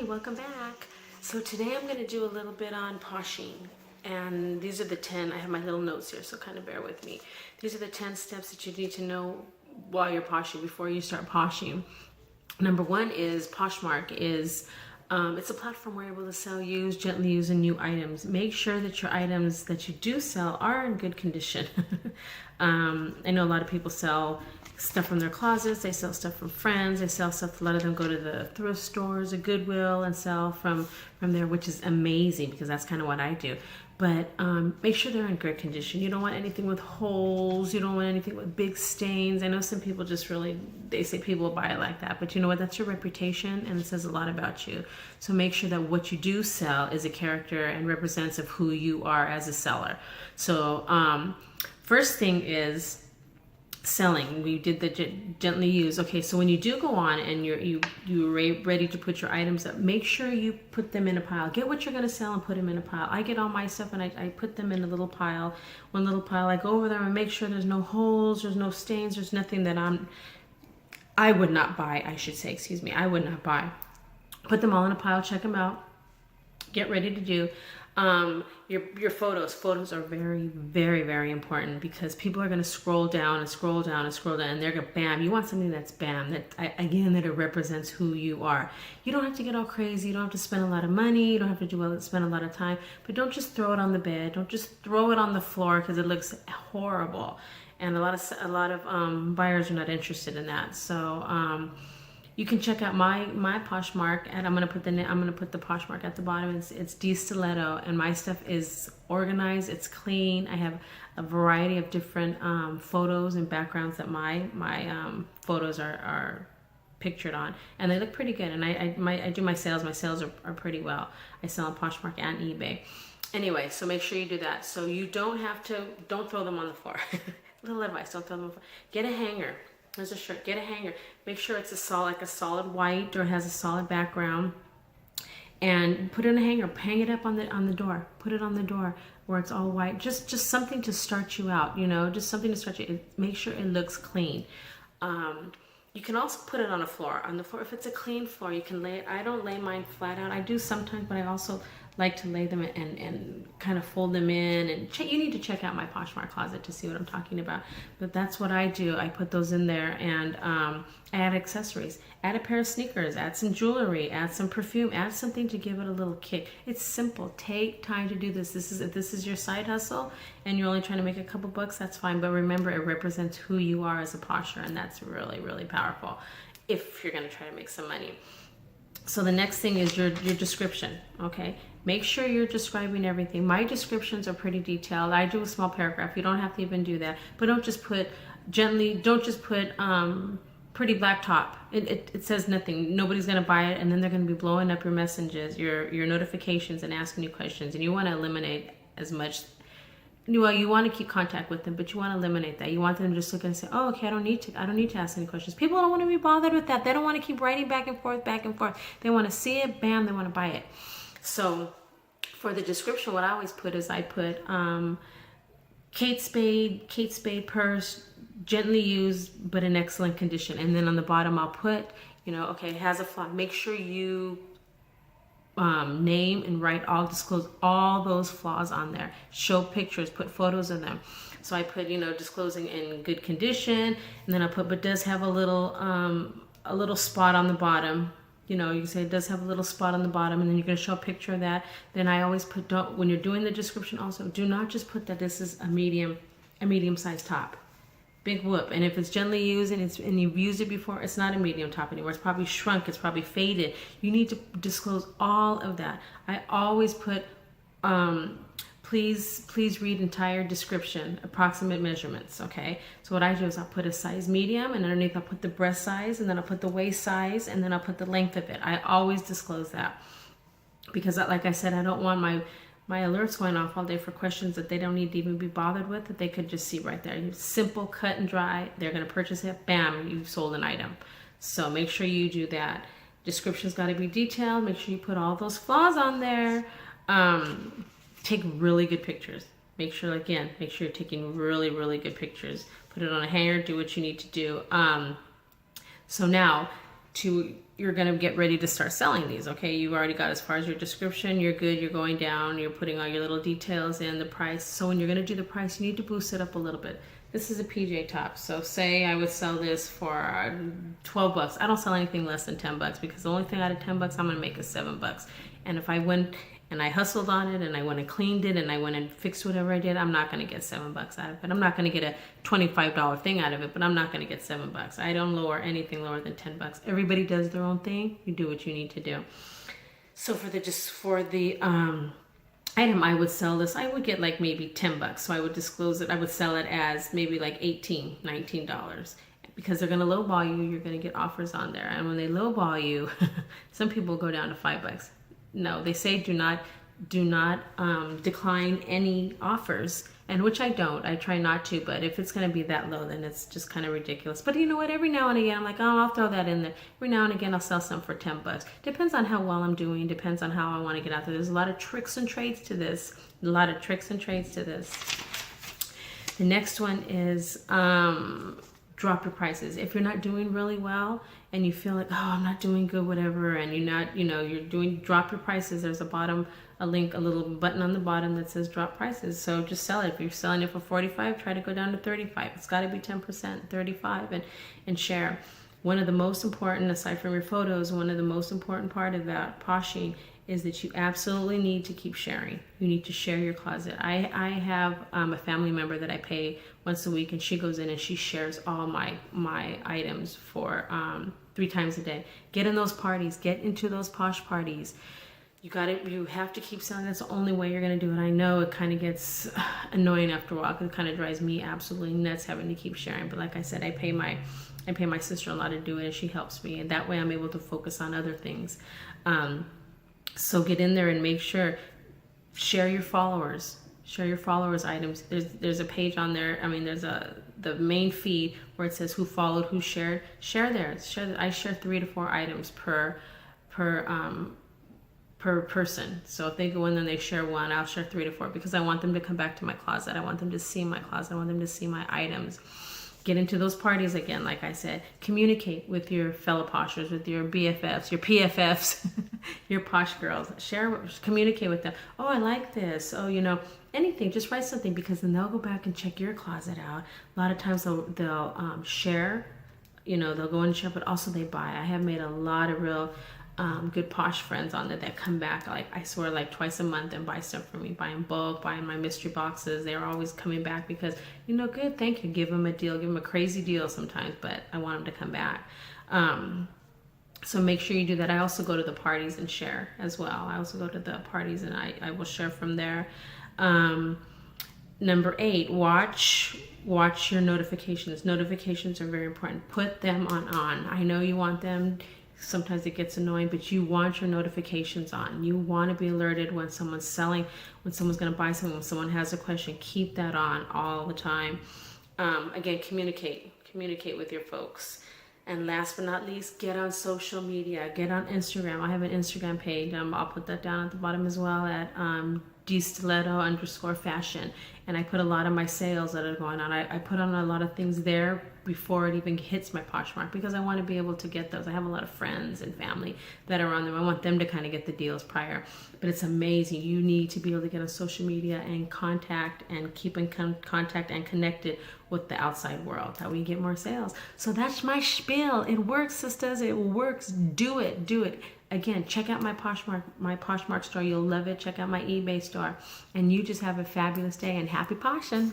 Hi, welcome back. So today I'm going to do a little bit on Poshing. And these are the 10, I have my little notes here, so kind of bear with me. These are the 10 steps that you need to know while you're Poshing, before you start Poshing. Number one is Poshmark is, it's a platform where you're able to sell used, gently used, and new items. Make sure that your items that you do sell are in good condition. I know a lot of people sell stuff from their closets, they sell stuff from friends, they sell stuff, a lot of them go to the thrift stores or Goodwill and sell from there, which is amazing because that's kind of what I do. But make sure they're in good condition. You don't want anything with holes, you don't want anything with big stains. I know some people just really, they say people buy it like that, but you know what, that's your reputation and it says a lot about you. So make sure that what you do sell is a character and represents of who you are as a seller. So first thing is selling. We did the gently used. Okay, so when you do go on and you're ready to put your items up, make sure you put them in a pile. Get what you're going to sell and put them in a pile. I get all my stuff and I put them in a little pile. One little pile. I go over there and make sure there's no holes, there's no stains, there's nothing that I would not buy, I should say, excuse me, I would not buy. Put them all in a pile, check them out, get ready to do. Your photos are very, very, very important because people are going to scroll down and scroll down and scroll down and they're going to bam. You want something that's bam, that again, that it represents who you are. You don't have to get all crazy. You don't have to spend a lot of money. You don't have to spend a lot of time, but don't just throw it on the bed. Don't just throw it on the floor because it looks horrible. And a lot of buyers are not interested in that. So, you can check out my Poshmark, and I'm gonna put the Poshmark at the bottom. It's D Stiletto, and my stuff is organized. It's clean. I have a variety of different photos and backgrounds that my photos are pictured on, and they look pretty good. And I do my sales. My sales are pretty well. I sell on Poshmark and eBay. Anyway, so make sure you do that. So you don't throw them on the floor. Little advice: don't throw them on the floor. Get a hanger. There's a shirt. Get a hanger. Make sure it's like a solid white or has a solid background, and put it in a hanger. Hang it up on the door. Put it on the door where it's all white. Just something to start you out. You know, just something to start you. Make sure it looks clean. You can also put it on a floor. On the floor, if it's a clean floor, you can lay it. I don't lay mine flat out. I do sometimes, but I also like to lay them and kind of fold them in. And you need to check out my Poshmark closet to see what I'm talking about. But that's what I do. I put those in there and add accessories. Add a pair of sneakers. Add some jewelry. Add some perfume. Add something to give it a little kick. It's simple. Take time to do this. If this is your side hustle and you're only trying to make a couple bucks, that's fine. But remember, it represents who you are as a posher, and that's really, really powerful if you're going to try to make some money. So the next thing is your description, okay? Make sure you're describing everything. My descriptions are pretty detailed. I do a small paragraph. You don't have to even do that. But don't just put pretty black top. It says nothing. Nobody's gonna buy it, and then they're gonna be blowing up your messages, your notifications, and asking you questions. And you want to eliminate as much. Well, you want to keep contact with them, but you want to eliminate that. You want them to just look and say, "Oh, okay, I don't need to ask any questions." People don't want to be bothered with that. They don't want to keep writing back and forth, back and forth. They want to see it, bam, they want to buy it. So for the description, what I always put is I put Kate Spade purse, gently used but in excellent condition. And then on the bottom I'll put, okay, it has a flaw. Make sure you name and disclose all those flaws on there. Show pictures, put photos of them. So I put, disclosing in good condition, and then I put, but does have a little spot on the bottom. You can say it does have a little spot on the bottom, and then you're going to show a picture of that. Then I always put, when you're doing the description also, do not just put that this is a medium-sized top. Big whoop. And if it's gently used and you've used it before, it's not a medium top anymore. It's probably shrunk. It's probably faded. You need to disclose all of that. I always put, please read entire description, approximate measurements, okay? So what I do is I'll put a size medium, and underneath I'll put the breast size, and then I'll put the waist size, and then I'll put the length of it. I always disclose that because, like I said, I don't want my alerts going off all day for questions that they don't need to even be bothered with, that they could just see right there. Simple, cut and dry. They're going to purchase it. Bam, you've sold an item. So make sure you do that. Description's got to be detailed. Make sure you put all those flaws on there. Take really good pictures. Make sure you're taking really, really good pictures. Put it on a hanger. Do what you need to do. So now to you're going to get ready to start selling these. Okay, you've already got as far as your description, you're good, you're going down, you're putting all your little details in, the price. So when you're going to do the price, you need to boost it up a little bit. This is a PJ top. So say I would sell this for 12 bucks. I don't sell anything less than 10 bucks because the only thing out of 10 bucks I'm going to make is 7 bucks. And if I went and I hustled on it and I went and cleaned it and I went and fixed whatever I did, I'm not going to get 7 bucks out of it. I'm not going to get a $25 thing out of it, but I'm not going to get 7 bucks. I don't lower anything lower than 10 bucks. Everybody does their own thing. You do what you need to do. So for the item, I would sell this, I would get like maybe 10 bucks. So I would disclose it. I would sell it as maybe like $18, $19 because they're going to lowball you. You're going to get offers on there. And when they lowball you, some people go down to 5 bucks. No, they say do not decline any offers, and which I don't. I try not to, but if it's going to be that low, then it's just kind of ridiculous. But you know what? Every now and again, I'm like, oh, I'll throw that in there. Every now and again, I'll sell some for 10 bucks. Depends on how well I'm doing. Depends on how I want to get out there. There's a lot of tricks and trades to this. The next one is drop your prices. If you're not doing really well and you feel like, oh, I'm not doing good, whatever, and you're not, drop your prices. There's a little button on the bottom that says drop prices. So just sell it. If you're selling it for 45, try to go down to 35. It's got to be 10%, 35, and share. One of the most important, aside from your photos, one of the most important part about Poshing is that you absolutely need to keep sharing. You need to share your closet. I have a family member that I pay once a week, and she goes in and she shares all my items for 3 times a day. Get in those parties. Get into those Posh parties. You have to keep selling. That's the only way you're going to do it. I know it kind of gets annoying after a while. It kind of drives me absolutely nuts having to keep sharing. But like I said, I pay my sister-in-law to do it, and she helps me. And that way I'm able to focus on other things. So get in there and make sure, share your followers items. There's a page on there. I mean, there's the main feed where it says who followed, who shared. Share there. I share 3 to 4 items per person. So if they go in and they share one, I'll share 3 to 4 because I want them to come back to my closet. I want them to see my closet. I want them to see my items. Get into those parties again, like I said. Communicate with your fellow poshers, with your BFFs, your PFFs, your posh girls. Communicate with them. Oh, I like this. Oh, anything. Just write something because then they'll go back and check your closet out. A lot of times they'll share. They'll go and share, but also they buy. I have made a lot of real good posh friends on there that come back, like I swear, like twice a month and buy stuff from me, buy in bulk, buying my mystery boxes. They're always coming back because, good, thank you. Give them a deal, give them a crazy deal sometimes, but I want them to come back. So make sure you do that. I also go to the parties and share as well. I also go to the parties and I will share from there. Number 8, watch your notifications. Notifications are very important. Put them on. I know you want them. Sometimes it gets annoying, but you want your notifications on. You want to be alerted when someone's selling, when someone's going to buy something, when someone has a question. Keep that on all the time. Again, communicate with your folks. And last but not least, get on social media. Get on Instagram. I have an Instagram page. I'll put that down at the bottom as well at @dstiletto_fashion. And I put a lot of my sales that are going on. I put on a lot of things there before it even hits my Poshmark because I want to be able to get those. I have a lot of friends and family that are on them. I want them to kind of get the deals prior. But it's amazing. You need to be able to get on social media and contact and keep in contact and connected with the outside world. How we get more sales. So that's my spiel. It works, sisters. It works. Do it. Again, check out my Poshmark store. You'll love it. Check out my eBay store. And you just have a fabulous day and happy poshing.